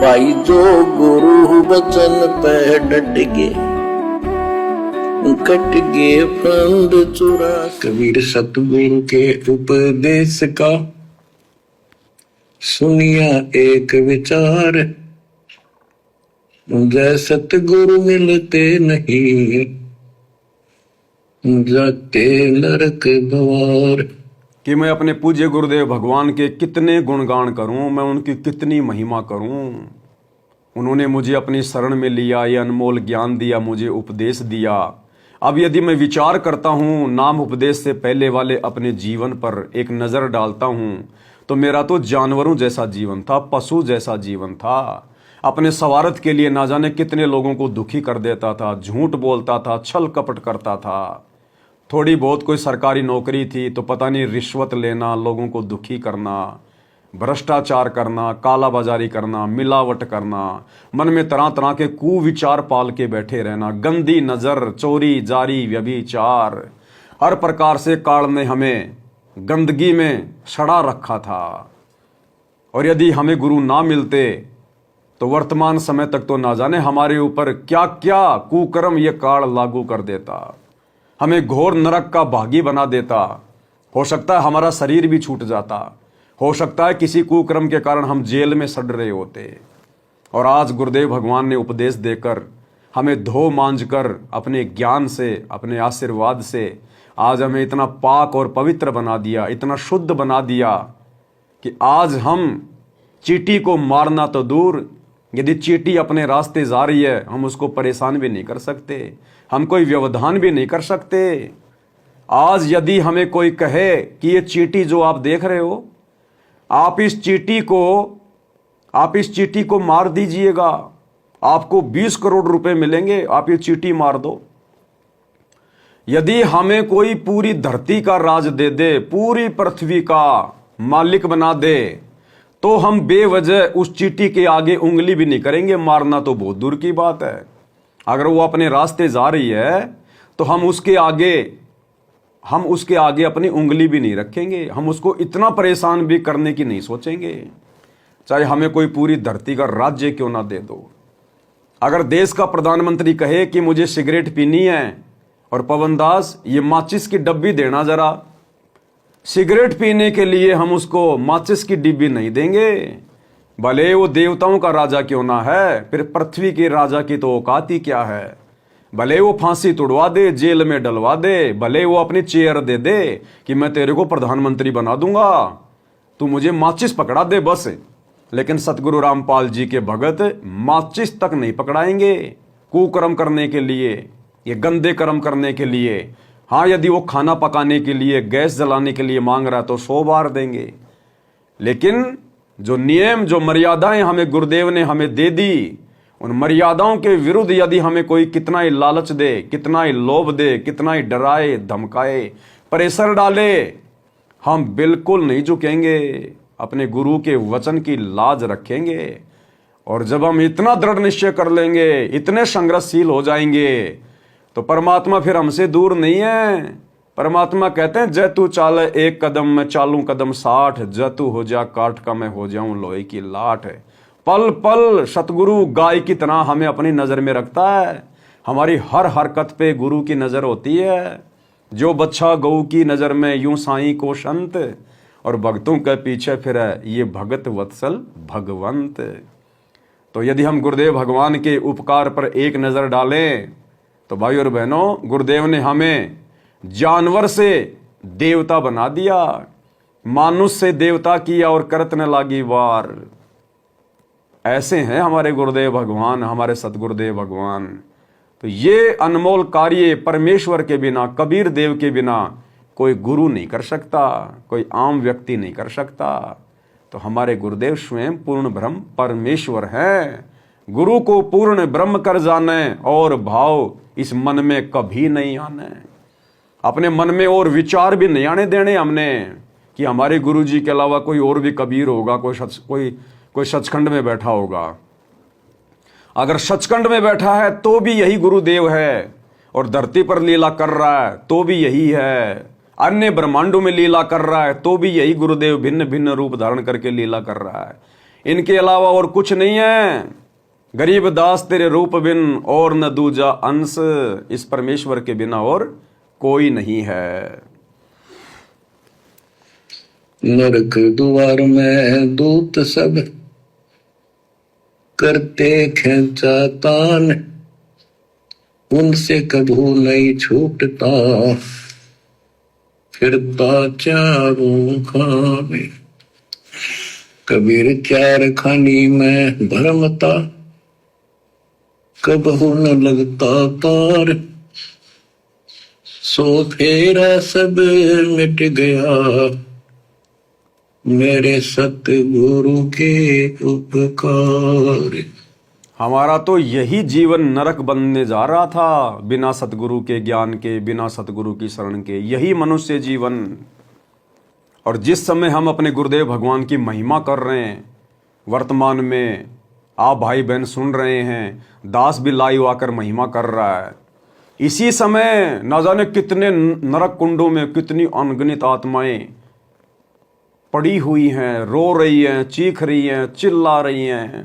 भाई जो गुरु वचन पे डट गे, कट गे फंद चुरा। कबीर सतगुरु के उपदेश का सुनिया एक विचार, जय सतगुरु मिलते नहीं जाते नरक द्वार। कि मैं अपने पूज्य गुरुदेव भगवान के कितने गुणगान करूं, मैं उनकी कितनी महिमा करूं। उन्होंने मुझे अपनी शरण में लिया, ये अनमोल ज्ञान दिया, मुझे उपदेश दिया। अब यदि मैं विचार करता हूं, नाम उपदेश से पहले वाले अपने जीवन पर एक नज़र डालता हूं, तो मेरा तो जानवरों जैसा जीवन था, पशु जैसा जीवन था। अपने स्वार्थ के लिए ना जाने कितने लोगों को दुखी कर देता था, झूठ बोलता था, छल कपट करता था। थोड़ी बहुत कोई सरकारी नौकरी थी तो पता नहीं रिश्वत लेना, लोगों को दुखी करना, भ्रष्टाचार करना, काला बाजारी करना, मिलावट करना, मन में तरह तरह के कुविचार पाल के बैठे रहना, गंदी नज़र, चोरी जारी व्यभिचार, हर प्रकार से काल ने हमें गंदगी में सड़ा रखा था। और यदि हमें गुरु ना मिलते तो वर्तमान समय तक तो ना जाने हमारे ऊपर क्या क्या कुकर्म ये काल लागू कर देता, हमें घोर नरक का भागी बना देता। हो सकता है हमारा शरीर भी छूट जाता, हो सकता है किसी कुकर्म के कारण हम जेल में सड़ रहे होते। और आज गुरुदेव भगवान ने उपदेश देकर हमें धो मांझ कर अपने ज्ञान से, अपने आशीर्वाद से आज हमें इतना पाक और पवित्र बना दिया, इतना शुद्ध बना दिया कि आज हम चींटी को मारना तो दूर, यदि चींटी अपने रास्ते जा रही है हम उसको परेशान भी नहीं कर सकते, हम कोई व्यवधान भी नहीं कर सकते। आज यदि हमें कोई कहे कि ये चींटी जो आप देख रहे हो, आप इस चींटी को मार दीजिएगा, आपको 20 करोड़ रुपए मिलेंगे, आप ये चींटी मार दो। यदि हमें कोई पूरी धरती का राज दे दे, पूरी पृथ्वी का मालिक बना दे, तो हम बेवजह उस चींटी के आगे उंगली भी नहीं करेंगे, मारना तो बहुत दूर की बात है। अगर वो अपने रास्ते जा रही है तो हम उसके आगे अपनी उंगली भी नहीं रखेंगे, हम उसको इतना परेशान भी करने की नहीं सोचेंगे, चाहे हमें कोई पूरी धरती का राज्य क्यों ना दे दो। अगर देश का प्रधानमंत्री कहे कि मुझे सिगरेट पीनी है और पवन दास ये माचिस की डब्बी देना जरा, सिगरेट पीने के लिए हम उसको माचिस की डिब्बी नहीं देंगे, भले वो देवताओं का राजा क्यों ना है, फिर पृथ्वी के राजा की तो औकात ही क्या है। भले वो फांसी तुड़वा दे, जेल में डलवा दे, भले वो अपनी चेयर दे दे कि मैं तेरे को प्रधानमंत्री बना दूंगा, तू मुझे माचिस पकड़ा दे बस। लेकिन सतगुरु रामपाल जी के भगत माचिस तक नहीं पकड़ाएंगे कुकर्म करने के लिए, ये गंदे कर्म करने के लिए। हाँ, यदि वो खाना पकाने के लिए, गैस जलाने के लिए मांग रहा है तो 100 बार देंगे। लेकिन जो नियम, जो मर्यादाएं हमें गुरुदेव ने हमें दे दी, उन मर्यादाओं के विरुद्ध यदि हमें कोई कितना ही लालच दे, कितना ही लोभ दे, कितना ही डराए, धमकाए, प्रेशर डाले, हम बिल्कुल नहीं झुकेंगे, अपने गुरु के वचन की लाज रखेंगे। और जब हम इतना दृढ़ निश्चय कर लेंगे, इतने संघर्षशील हो जाएंगे, तो परमात्मा फिर हमसे दूर नहीं है। परमात्मा कहते हैं जय तू चाल 1 कदम मैं चालूं कदम 60, जय तू हो जा काठ का मैं हो जाऊं लोहे की लाठ। पल पल सतगुरु गाय की तरह हमें अपनी नजर में रखता है, हमारी हर हरकत पे गुरु की नजर होती है। जो बच्चा गऊ की नजर में यूं साईं को संत, और भक्तों के पीछे फिर ये भगत वत्सल भगवंत। तो यदि हम गुरुदेव भगवान के उपकार पर एक नजर डालें तो भाई और बहनों, गुरुदेव ने हमें जानवर से देवता बना दिया, मानुष से देवता किया और करत न लागी वार। ऐसे हैं हमारे गुरुदेव भगवान, हमारे सतगुरुदेव भगवान। तो ये अनमोल कार्य परमेश्वर के बिना, कबीर देव के बिना कोई गुरु नहीं कर सकता, कोई आम व्यक्ति नहीं कर सकता। तो हमारे गुरुदेव स्वयं पूर्ण ब्रह्म परमेश्वर हैं। गुरु को पूर्ण ब्रह्म कर जाने और भाव इस मन में कभी नहीं आने, अपने मन में और विचार भी नहीं आने देने हमने कि हमारे गुरु जी के अलावा कोई और भी कबीर होगा, कोई सचखंड में बैठा होगा। अगर सचखंड में बैठा है तो भी यही गुरुदेव है, और धरती पर लीला कर रहा है तो भी यही है, अन्य ब्रह्मांडों में लीला कर रहा है तो भी यही गुरुदेव भिन्न भिन्न रूप धारण करके लीला कर रहा है। इनके अलावा और कुछ नहीं है। गरीब दास तेरे रूप बिन और न दूजा अंश, इस परमेश्वर के बिना और कोई नहीं है। नरक द्वार में दूत सब करते खेचा तान, उनसे कभू नहीं छूटता फिरता चारों खाने। कबीर चार खानी में भरमता, कबहू न लगता तार। सो फेरा सब मिट गया मेरे सतगुरु के उपकार। हमारा तो यही जीवन नरक बनने जा रहा था, बिना सतगुरु के ज्ञान के, बिना सतगुरु की शरण के, यही मनुष्य जीवन। और जिस समय हम अपने गुरुदेव भगवान की महिमा कर रहे हैं, वर्तमान में आप भाई बहन सुन रहे हैं, दास भी लाइव आकर महिमा कर रहा है, इसी समय न जाने कितने नरक कुंडों में कितनी अनगिनत आत्माएं पड़ी हुई हैं, रो रही हैं, चीख रही हैं, चिल्ला रही हैं।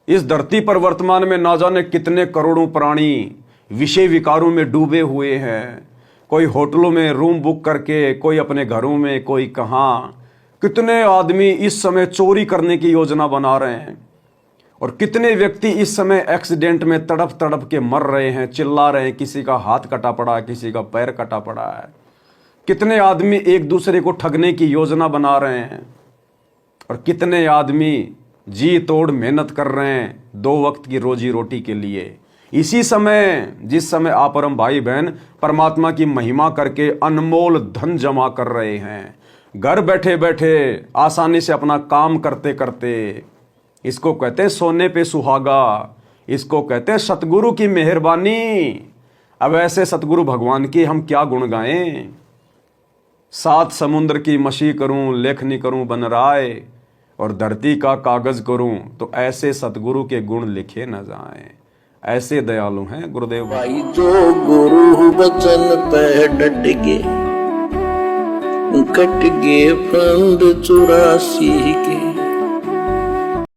इस धरती पर वर्तमान में ना जाने कितने करोड़ों प्राणी विषय विकारों में डूबे हुए हैं। कोई होटलों में रूम बुक करके, कोई अपने घरों में, कोई कहाँ। कितने आदमी इस समय चोरी करने की योजना बना रहे हैं, और कितने व्यक्ति इस समय एक्सीडेंट में तड़प तड़प के मर रहे हैं, चिल्ला रहे हैं, किसी का हाथ कटा पड़ा है, किसी का पैर कटा पड़ा है। कितने आदमी एक दूसरे को ठगने की योजना बना रहे हैं, और कितने आदमी जी तोड़ मेहनत कर रहे हैं 2 वक्त की रोजी रोटी के लिए। इसी समय, जिस समय आप परम भाई बहन परमात्मा की महिमा करके अनमोल धन जमा कर रहे हैं, घर बैठे बैठे आसानी से अपना काम करते करते, इसको कहते हैं सोने पे सुहागा, इसको कहते हैं सतगुरु की मेहरबानी। अब ऐसे सतगुरु भगवान की हम क्या गुण गाएं। 7 समुद्र की मशी करूं, लेखनी करूं बन राय, और धरती का कागज करूं, तो ऐसे सतगुरु के गुण लिखे न जाएं। ऐसे दयालु हैं गुरुदेव भाई। जो गुरु बचन पे डट गे, कट गे फंद 84 के।